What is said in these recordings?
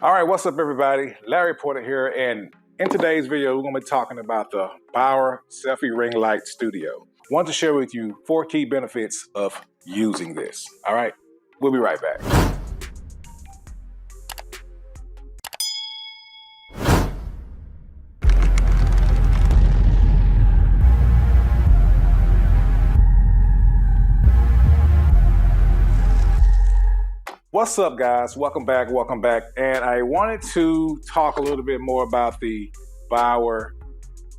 All right, what's up everybody? Larry Porter here, and in today's video, we're gonna be talking about the Bauer Selfie Ring Light Studio. I want to share with you 4 key benefits of using this. All right, we'll be right back. What's up guys, welcome back. And I wanted to talk a little bit more about the Bauer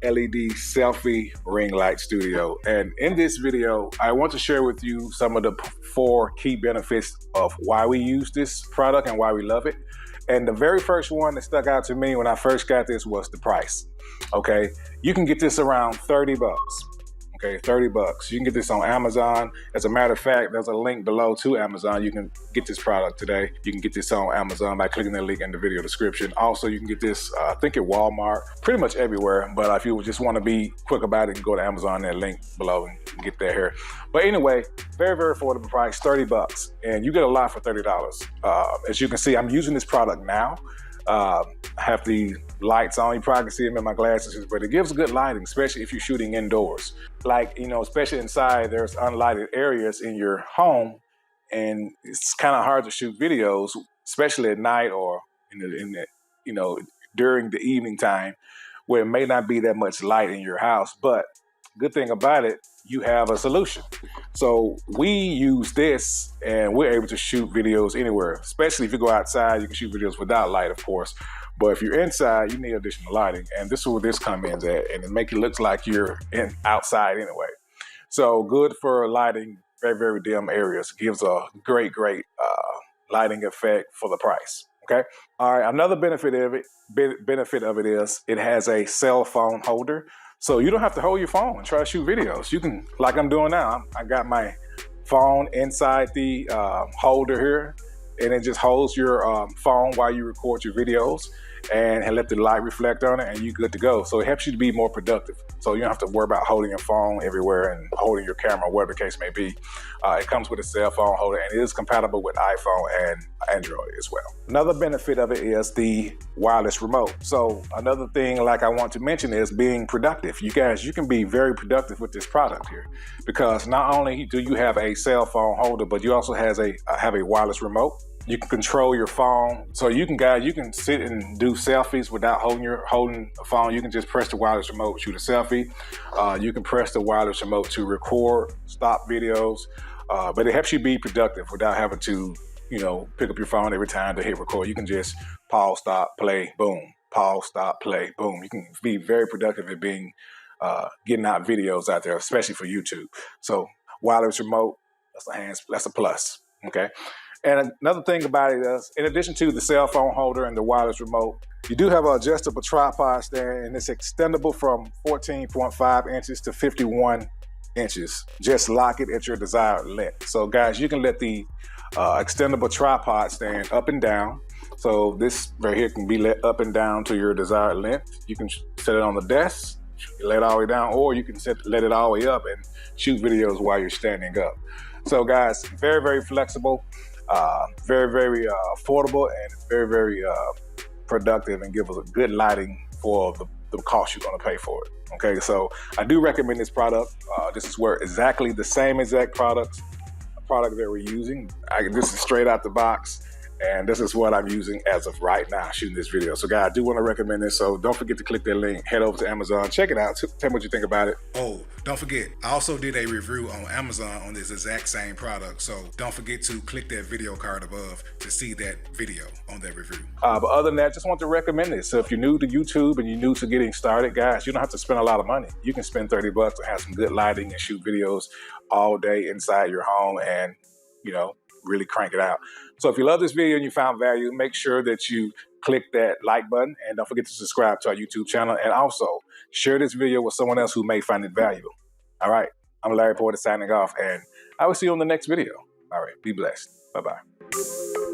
LED Selfie Ring Light Studio. And in this video, I want to share with you some of the 4 key benefits of why we use this product and why we love it. And the very first one that stuck out to me when I first got this was the price. Okay, you can get this around 30 bucks. Okay, 30 bucks. You can get this on Amazon. As a matter of fact, there's a link below to Amazon. You can get this product today. You can get this on Amazon by clicking the link in the video description. Also, you can get this, I think at Walmart, pretty much everywhere. But if you just want to be quick about it, you can go to Amazon, that link below and get that here. But anyway, very, very affordable price, 30 bucks. And you get a lot for $30. As you can see, I'm using this product now. I have the lights on. You probably can see them in my glasses, but it gives good lighting, especially if you're shooting indoors. Like, you know, especially inside, there's unlighted areas in your home, and it's kind of hard to shoot videos, especially at night or you know, during the evening time, where it may not be that much light in your house. But good thing about it, you have a solution. So we use this and we're able to shoot videos anywhere, especially if you go outside. You can shoot videos without light, of course. But if you're inside, you need additional lighting. And this is where this comes in at, and it make it look like you're outside anyway. So good for lighting very, very dim areas. It gives a great lighting effect for the price. Okay. All right. Another benefit of it is it has a cell phone holder. So you don't have to hold your phone and try to shoot videos. You can, like I'm doing now, I got my phone inside the holder here, and it just holds your phone while you record your videos and let the light reflect on it, and you're good to go. So it helps you to be more productive. So you don't have to worry about holding your phone everywhere and holding your camera, whatever the case may be. It comes with a cell phone holder, and it is compatible with iPhone and Android as well. Another benefit of it is the wireless remote. So another thing like I want to mention is being productive. You guys, you can be very productive with this product here, because not only do you have a cell phone holder, but you also have a wireless remote. You can control your phone. So you can sit and do selfies without holding a phone. You can just press the wireless remote, shoot a selfie. You can press the wireless remote to record, stop videos. But it helps you be productive without having to, you know, pick up your phone every time to hit record. You can just pause, stop, play, boom. Pause, stop, play, boom. You can be very productive at being getting out videos out there, especially for YouTube. So wireless remote, that's a plus. Okay. And another thing about it is, in addition to the cell phone holder and the wireless remote, you do have an adjustable tripod stand, and it's extendable from 14.5 inches to 51 inches. Just lock it at your desired length. So guys, you can let the extendable tripod stand up and down. So this right here can be let up and down to your desired length. You can set it on the desk, let it all the way down, or you can let it all the way up and shoot videos while you're standing up. So guys, very, very flexible. Very, very affordable, and very, very productive, and give us a good lighting for the cost you're going to pay for it. Okay, so I do recommend this product. This is exactly the same exact product that we're using. This is straight out the box, and this is what I'm using as of right now, shooting this video. So guys, I do want to recommend this, so don't forget to click that link, head over to Amazon, check it out, tell me what you think about it. Oh, don't forget, I also did a review on Amazon on this exact same product, so don't forget to click that video card above to see that video on that review. But other than that, just want to recommend this. So if you're new to YouTube and you're new to getting started, guys, you don't have to spend a lot of money. You can spend 30 bucks and have some good lighting and shoot videos all day inside your home and, you know, really crank it out. So if you love this video and you found value, make sure that you click that like button, and don't forget to subscribe to our YouTube channel, and also share this video with someone else who may find it valuable. All right, I'm Larry Porter signing off, and I will see you on the next video. All right, be blessed. Bye-bye.